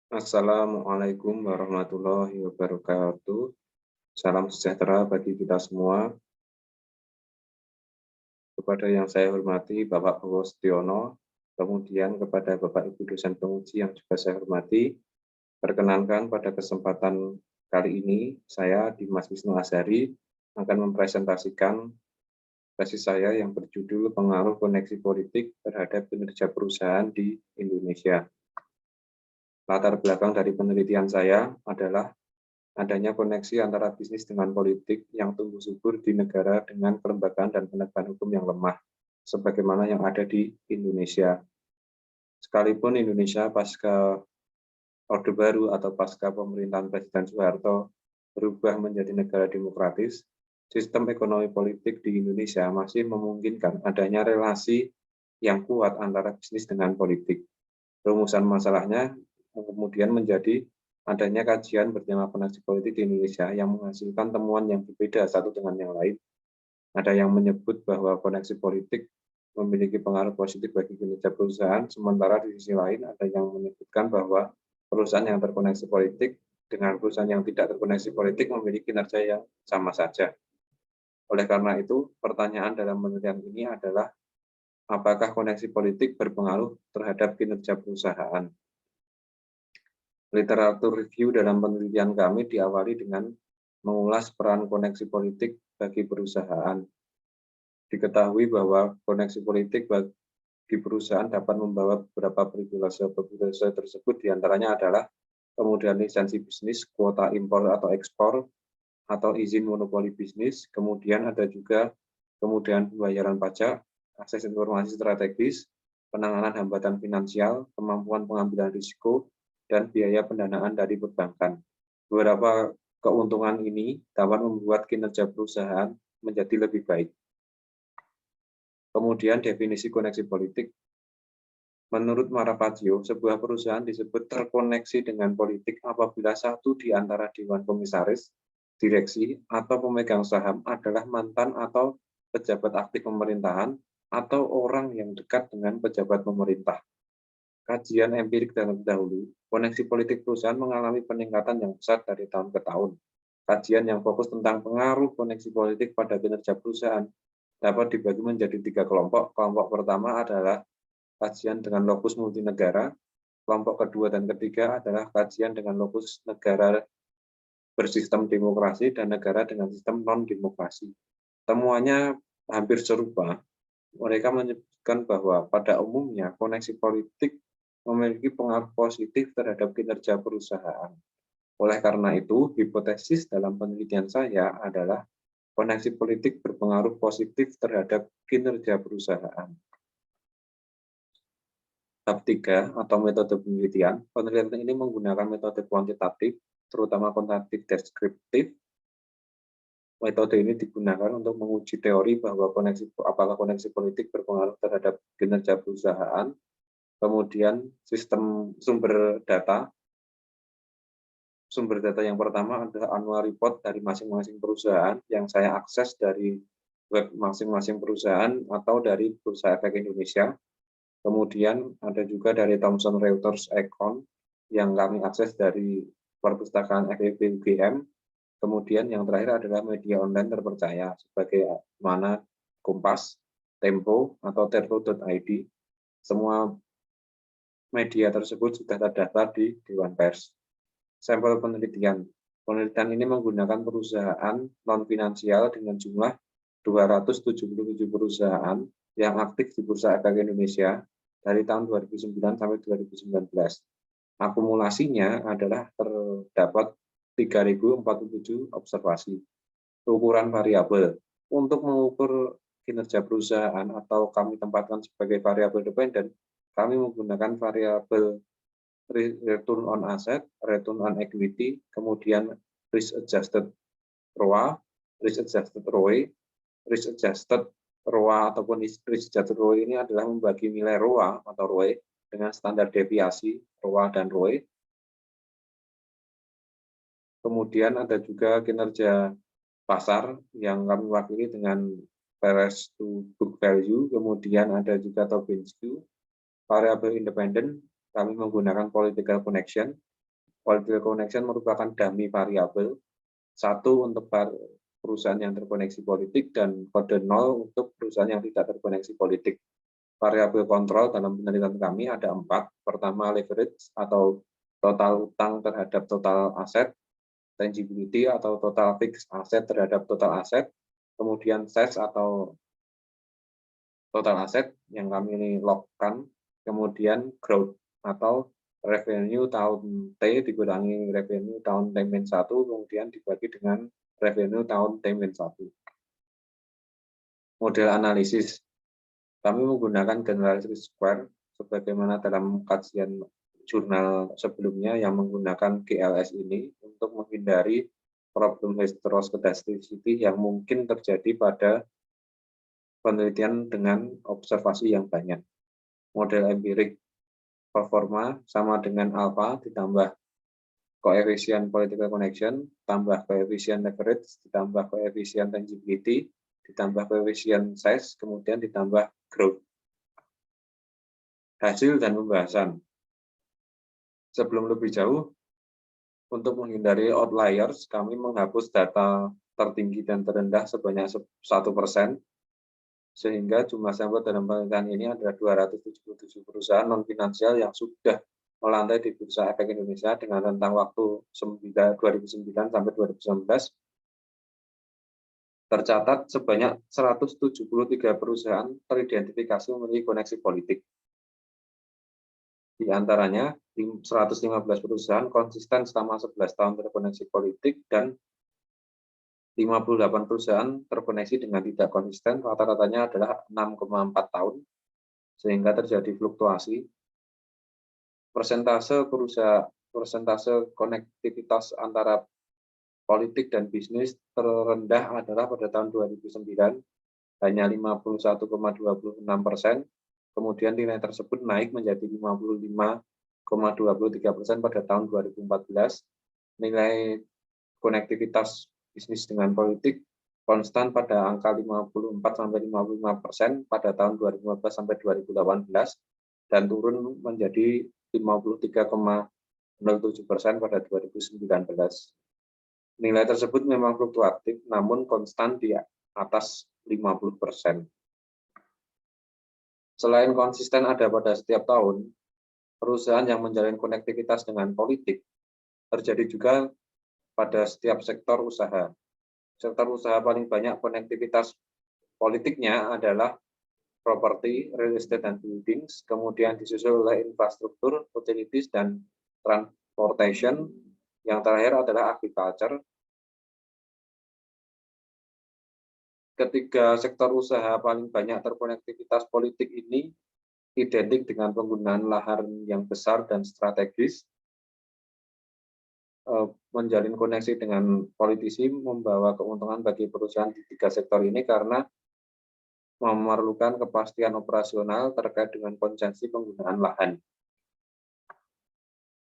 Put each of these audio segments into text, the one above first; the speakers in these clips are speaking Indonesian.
Assalamualaikum warahmatullahi wabarakatuh. Salam sejahtera bagi kita semua. Kepada yang saya hormati Bapak Bowo Setiono, kemudian kepada Bapak Ibu dosen penguji yang juga saya hormati, perkenankan pada kesempatan kali ini saya Dimas Wisnu Azhari akan mempresentasikan tesis saya yang berjudul Pengaruh Koneksi Politik terhadap Kinerja Perusahaan di Indonesia. Latar belakang dari penelitian saya adalah adanya koneksi antara bisnis dengan politik yang tumbuh subur di negara dengan kelembagaan dan penegakan hukum yang lemah, sebagaimana yang ada di Indonesia. Sekalipun Indonesia pasca Orde Baru atau pasca pemerintahan Presiden Soeharto berubah menjadi negara demokratis, sistem ekonomi politik di Indonesia masih memungkinkan adanya relasi yang kuat antara bisnis dengan politik. Rumusan masalahnya kemudian menjadi adanya kajian bertema koneksi politik di Indonesia yang menghasilkan temuan yang berbeda satu dengan yang lain. Ada yang menyebut bahwa koneksi politik memiliki pengaruh positif bagi kinerja perusahaan, sementara di sisi lain ada yang menyebutkan bahwa perusahaan yang terkoneksi politik dengan perusahaan yang tidak terkoneksi politik memiliki kinerja yang sama saja. Oleh karena itu, pertanyaan dalam penelitian ini adalah apakah koneksi politik berpengaruh terhadap kinerja perusahaan? Literatur review dalam penelitian kami diawali dengan mengulas peran koneksi politik bagi perusahaan. Diketahui bahwa koneksi politik bagi perusahaan dapat membawa beberapa privilege tersebut, diantaranya adalah kemudian lisensi bisnis, kuota impor atau ekspor, atau izin monopoli bisnis, kemudian ada juga kemudian pembayaran pajak, akses informasi strategis, penanganan hambatan finansial, kemampuan pengambilan risiko, dan biaya pendanaan dari perbankan. Beberapa keuntungan ini dapat membuat kinerja perusahaan menjadi lebih baik. Kemudian definisi koneksi politik. Menurut Marapatio, sebuah perusahaan disebut terkoneksi dengan politik apabila satu di antara dewan komisaris, direksi, atau pemegang saham adalah mantan atau pejabat aktif pemerintahan atau orang yang dekat dengan pejabat pemerintah. Kajian empirik dahulu, koneksi politik perusahaan mengalami peningkatan yang besar dari tahun ke tahun. Kajian yang fokus tentang pengaruh koneksi politik pada kinerja perusahaan dapat dibagi menjadi 3 kelompok. Kelompok pertama adalah kajian dengan lokus multinegara. Kelompok kedua dan ketiga adalah kajian dengan lokus negara bersistem demokrasi dan negara dengan sistem non-demokrasi. Temuannya hampir serupa. Mereka menyebutkan bahwa pada umumnya koneksi politik memiliki pengaruh positif terhadap kinerja perusahaan. Oleh karena itu, hipotesis dalam penelitian saya adalah koneksi politik berpengaruh positif terhadap kinerja perusahaan. Bab 3 atau metode penelitian, penelitian ini menggunakan metode kuantitatif, terutama kuantitatif deskriptif. Metode ini digunakan untuk menguji teori bahwa apakah koneksi politik berpengaruh terhadap kinerja perusahaan. Kemudian sistem sumber data. Sumber data yang pertama adalah annual report dari masing-masing perusahaan yang saya akses dari web masing-masing perusahaan atau dari Bursa Efek Indonesia. Kemudian ada juga dari Thomson Reuters Econ yang kami akses dari perpustakaan FEB UGM. Kemudian yang terakhir adalah media online terpercaya sebagai mana Kompas, Tempo, atau terto.id. Semua media tersebut sudah terdaftar di Dewan Pers. Sampel penelitian. Penelitian ini menggunakan perusahaan non-finansial dengan jumlah 277 perusahaan yang aktif di Bursa Efek Indonesia dari tahun 2009 sampai 2019. Akumulasinya adalah terdapat 3.047 observasi. Ukuran variabel. Untuk mengukur kinerja perusahaan atau kami tempatkan sebagai variabel dependen, kami menggunakan variabel return on asset, return on equity, kemudian risk adjusted ROA, risk adjusted ROE, risk adjusted ROA ataupun risk adjusted ROE ini adalah membagi nilai ROA atau ROE dengan standar deviasi ROA dan ROE. Kemudian ada juga kinerja pasar yang kami wakili dengan price to book value, kemudian ada juga Tobin Skew. Variabel independen kami menggunakan political connection, Political connection merupakan dummy variabel, 1 untuk perusahaan yang terkoneksi politik dan kode 0 untuk perusahaan yang tidak terkoneksi politik. Variabel kontrol dalam penelitian kami ada 4. Pertama, leverage atau total utang terhadap total aset, tangibility atau total fixed aset terhadap total aset, kemudian size atau total aset yang kami ini logkan, kemudian growth atau revenue tahun T dikurangi revenue tahun T-1, kemudian dibagi dengan revenue tahun T-1. Model analisis, kami menggunakan generalized square sebagaimana dalam kajian jurnal sebelumnya yang menggunakan GLS ini untuk menghindari problem heteroscedasticity yang mungkin terjadi pada penelitian dengan observasi yang banyak. Model empirik performa sama dengan alpha ditambah koefisien political connection, tambah koefisien leverage, ditambah koefisien tangibility, ditambah koefisien size, kemudian ditambah growth. Hasil dan pembahasan. Sebelum lebih jauh, untuk menghindari outliers, kami menghapus data tertinggi dan terendah sebanyak 1%, sehingga jumlah sampel dalam penelitian ini adalah 277 perusahaan non-finansial yang sudah melantai di Bursa Efek Indonesia dengan rentang waktu 2009 sampai 2019. Tercatat sebanyak 173 perusahaan teridentifikasi memiliki koneksi politik. Di antaranya, 115 perusahaan konsisten selama 11 tahun terkoneksi politik dan 58 perusahaan terkoneksi dengan tidak konsisten, rata-ratanya adalah 6,4 tahun, sehingga terjadi fluktuasi. Persentase konektivitas antara politik dan bisnis terendah adalah pada tahun 2009, hanya 51,26%, kemudian nilai tersebut naik menjadi 55,23% pada tahun 2014. Nilai konektivitas bisnis dengan politik konstan pada angka 54-55% pada tahun 2015 sampai 2018 dan turun menjadi 53,07% pada 2019. Nilai tersebut memang fluktuatif namun konstan di atas 50%. Selain konsisten ada pada setiap tahun, perusahaan yang menjalin konektivitas dengan politik terjadi juga pada setiap sektor usaha. Sektor usaha paling banyak konektivitas politiknya adalah properti, real estate, dan buildings, kemudian disusul oleh infrastruktur, utilities, dan transportation. Yang terakhir adalah agriculture. Ketiga sektor usaha paling banyak terkonektivitas politik ini identik dengan penggunaan lahan yang besar dan strategis. Menjalin koneksi dengan politisi membawa keuntungan bagi perusahaan di tiga sektor ini karena memerlukan kepastian operasional terkait dengan konsensi penggunaan lahan.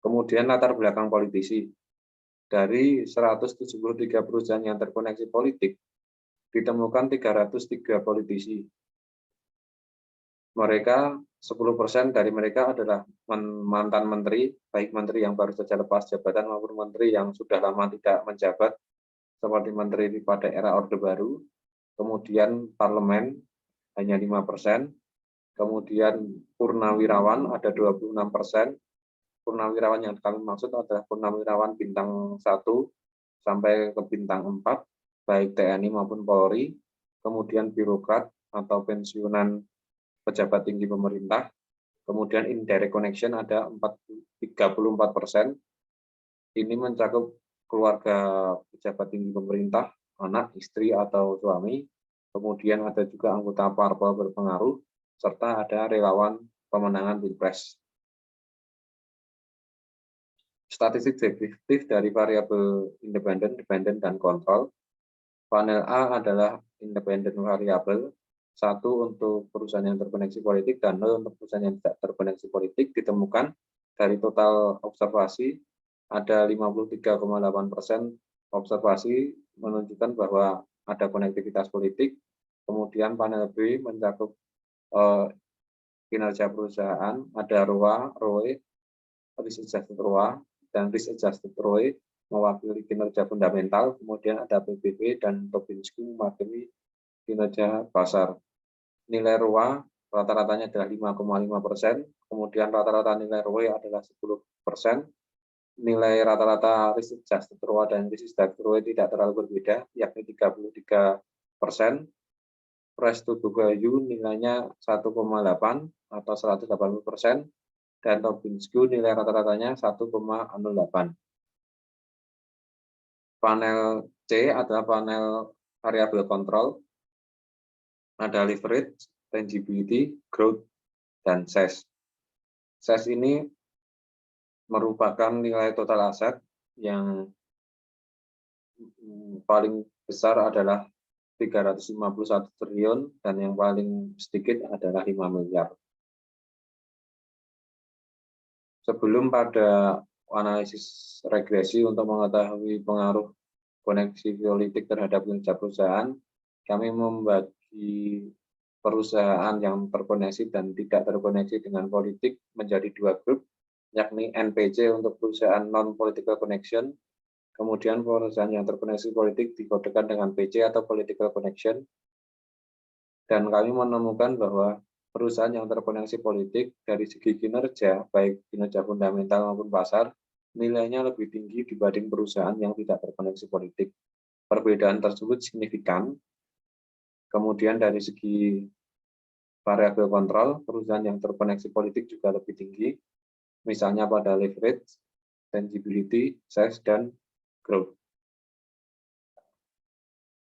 Kemudian latar belakang politisi. Dari 173 perusahaan yang terkoneksi politik, ditemukan 303 politisi. Mereka, 10% dari mereka adalah mantan menteri, baik menteri yang baru saja lepas jabatan maupun menteri yang sudah lama tidak menjabat, seperti menteri pada era Orde Baru. Kemudian parlemen, hanya 5%. Kemudian purnawirawan, ada 26%. Purnawirawan yang kami maksud adalah purnawirawan bintang 1 sampai ke bintang 4, baik TNI maupun Polri. Kemudian birokrat atau pensiunan pejabat tinggi pemerintah, kemudian indirect connection ada 34%. Ini mencakup keluarga pejabat tinggi pemerintah, anak, istri, atau suami. Kemudian ada juga anggota parpol berpengaruh, serta ada relawan pemenangan Pilpres. Statistik deskriptif dari variabel independen, dependen, dan kontrol. Panel A adalah independen variabel, 1 untuk perusahaan yang terkoneksi politik dan 0 untuk perusahaan yang tidak terkoneksi politik. Ditemukan dari total observasi ada 53,8% observasi menunjukkan bahwa ada konektivitas politik. Kemudian panel B mencakup kinerja perusahaan, ada ROA, ROE, risk adjusted ROA, dan risk adjusted ROE mewakili kinerja fundamental, kemudian ada PBB dan Tobinski mewakili kinerja pasar. Nilai ROA rata-ratanya adalah 5,5%, kemudian rata-rata nilai ROE adalah 10%, nilai rata-rata risk adjusted ROA dan risk adjusted ROE tidak terlalu berbeda, yakni 33%. Price to book value nilainya 1,8 atau 180%, dan Tobinski nilai rata-ratanya 1,08. Panel C adalah panel variable control, ada leverage, tangibility, growth, dan SES. SES ini merupakan nilai total aset yang paling besar adalah 351 triliun dan yang paling sedikit adalah 5 miliar. Sebelum pada analisis regresi untuk mengetahui pengaruh koneksi politik terhadap kinerja perusahaan, kami membagi perusahaan yang terkoneksi dan tidak terkoneksi dengan politik menjadi dua grup, yakni NPC untuk perusahaan non-political connection, kemudian perusahaan yang terkoneksi politik dikodekan dengan PC atau political connection, dan kami menemukan bahwa perusahaan yang terkoneksi politik dari segi kinerja, baik kinerja fundamental maupun pasar, nilainya lebih tinggi dibanding perusahaan yang tidak terkoneksi politik. Perbedaan tersebut signifikan. Kemudian dari segi variabel kontrol, perusahaan yang terkoneksi politik juga lebih tinggi, misalnya pada leverage, tangibility, size, dan growth.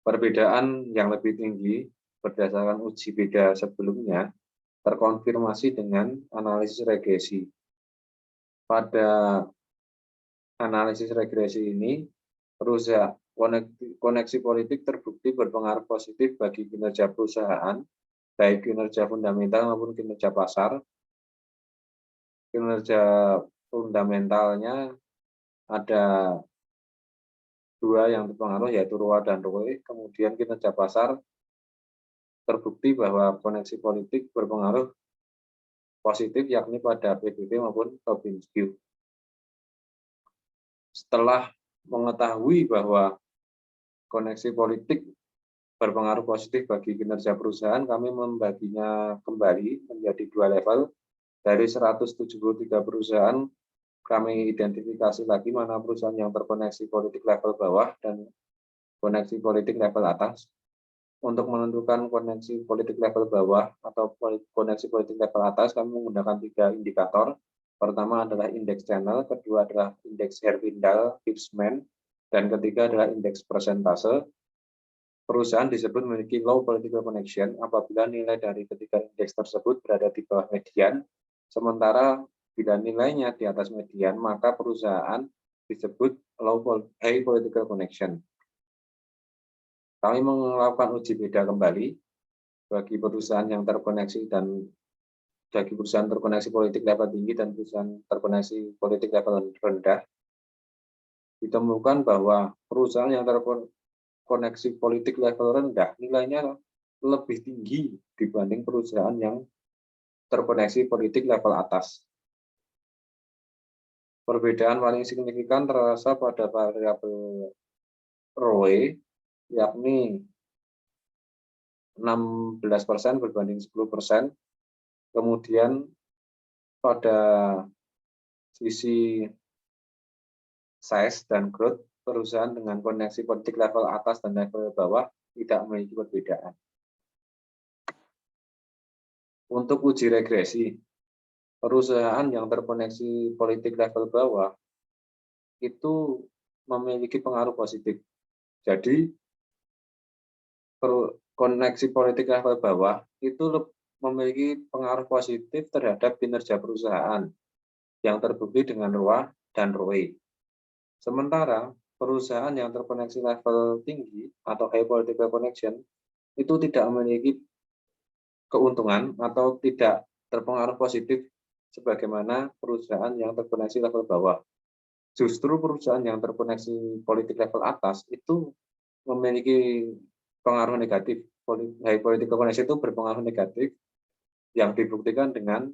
Perbedaan yang lebih tinggi berdasarkan uji beda sebelumnya terkonfirmasi dengan analisis regresi. Pada analisis regresi ini, perusahaan koneksi politik terbukti berpengaruh positif bagi kinerja perusahaan, baik kinerja fundamental maupun kinerja pasar. Kinerja fundamentalnya ada dua yang terpengaruh, yaitu ROA dan ROE. Kemudian kinerja pasar terbukti bahwa koneksi politik berpengaruh positif, yakni pada PBB maupun Tobinski. Setelah mengetahui bahwa koneksi politik berpengaruh positif bagi kinerja perusahaan, kami membaginya kembali menjadi dua level. Dari 173 perusahaan, kami identifikasi lagi mana perusahaan yang terkoneksi politik level bawah dan koneksi politik level atas. Untuk menentukan koneksi politik level bawah atau koneksi politik level atas, kami menggunakan 3 indikator. Pertama adalah indeks channel, kedua adalah indeks Herfindahl-Gibson, dan ketiga adalah indeks persentase. Perusahaan disebut memiliki low political connection apabila nilai dari ketiga indeks tersebut berada di bawah median, sementara bila nilainya di atas median, maka perusahaan disebut high political connection. Kami melakukan uji beda kembali bagi perusahaan yang terkoneksi dan bagi perusahaan terkoneksi politik level tinggi dan perusahaan terkoneksi politik level rendah. Ditemukan bahwa perusahaan yang terkoneksi politik level rendah nilainya lebih tinggi dibanding perusahaan yang terkoneksi politik level atas. Perbedaan paling signifikan terasa pada variabel ROE, yakni 16% berbanding 10%. Kemudian pada sisi size dan growth, perusahaan dengan koneksi politik level atas dan level bawah tidak memiliki perbedaan. Untuk uji regresi, perusahaan yang terkoneksi politik level bawah itu memiliki pengaruh positif. Jadi, koneksi politik level bawah itu memiliki pengaruh positif terhadap kinerja perusahaan yang terbukti dengan ROA dan ROE. Sementara perusahaan yang terkoneksi level tinggi atau high political connection itu tidak memiliki keuntungan atau tidak terpengaruh positif sebagaimana perusahaan yang terkoneksi level bawah. Justru perusahaan yang terkoneksi politik level atas itu memiliki pengaruh negatif. High political connection itu berpengaruh negatif yang dibuktikan dengan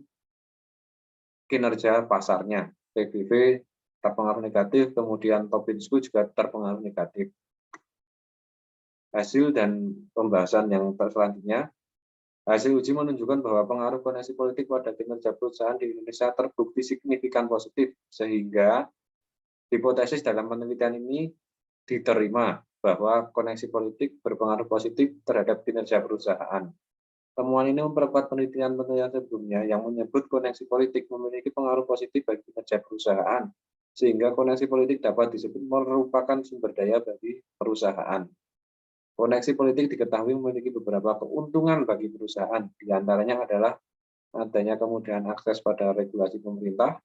kinerja pasarnya, PBB terpengaruh negatif, kemudian Topinsky juga terpengaruh negatif. Hasil dan pembahasan yang selanjutnya, hasil uji menunjukkan bahwa pengaruh koneksi politik pada kinerja perusahaan di Indonesia terbukti signifikan positif, sehingga hipotesis dalam penelitian ini diterima bahwa koneksi politik berpengaruh positif terhadap kinerja perusahaan. Temuan ini memperkuat penelitian-penelitian sebelumnya yang menyebut koneksi politik memiliki pengaruh positif bagi kinerja perusahaan, sehingga koneksi politik dapat disebut merupakan sumber daya bagi perusahaan. Koneksi politik diketahui memiliki beberapa keuntungan bagi perusahaan, diantaranya adalah adanya kemudahan akses pada regulasi pemerintah,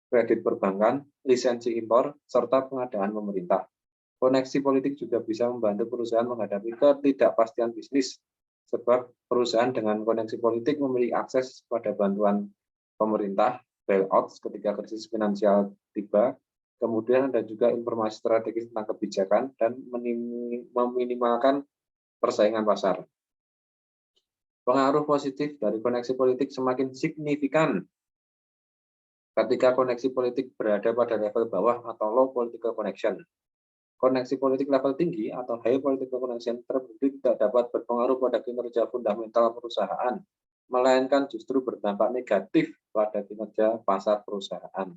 kredit perbankan, lisensi impor, serta pengadaan pemerintah. Koneksi politik juga bisa membantu perusahaan menghadapi ketidakpastian bisnis, sebab perusahaan dengan koneksi politik memiliki akses pada bantuan pemerintah, bailout ketika krisis finansial tiba, kemudian ada juga informasi strategis tentang kebijakan dan meminimalkan persaingan pasar. Pengaruh positif dari koneksi politik semakin signifikan ketika koneksi politik berada pada level bawah atau low political connection. Koneksi politik level tinggi atau high political connection terbukti tidak dapat berpengaruh pada kinerja fundamental perusahaan, melainkan justru berdampak negatif pada kinerja pasar perusahaan.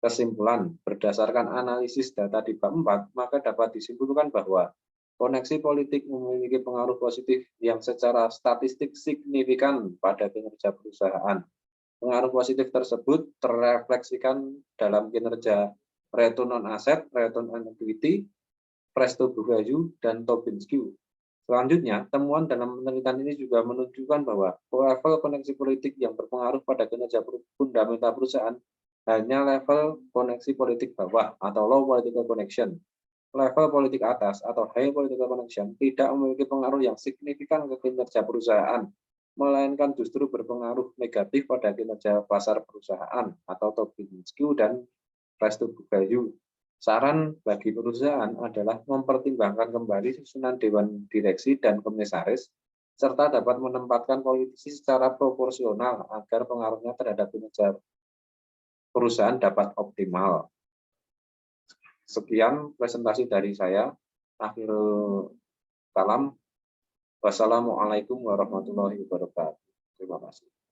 Kesimpulan, berdasarkan analisis data di bab 4, maka dapat disimpulkan bahwa koneksi politik memiliki pengaruh positif yang secara statistik signifikan pada kinerja perusahaan. Pengaruh positif tersebut terrefleksikan dalam kinerja return on asset, return on equity, price to book value, dan Topinsky. Selanjutnya, temuan dalam penelitian ini juga menunjukkan bahwa level koneksi politik yang berpengaruh pada kinerja fundamental perusahaan hanya level koneksi politik bawah atau low political connection. Level politik atas atau high political connection tidak memiliki pengaruh yang signifikan ke kinerja perusahaan, melainkan justru berpengaruh negatif pada kinerja pasar perusahaan atau Topinsky dan price to book value. Saran bagi perusahaan adalah mempertimbangkan kembali susunan dewan direksi dan komisaris, serta dapat menempatkan politisi secara proporsional agar pengaruhnya terhadap kinerja perusahaan dapat optimal. Sekian presentasi dari saya. Akhirul kalam. Wassalamualaikum warahmatullahi wabarakatuh. Terima kasih.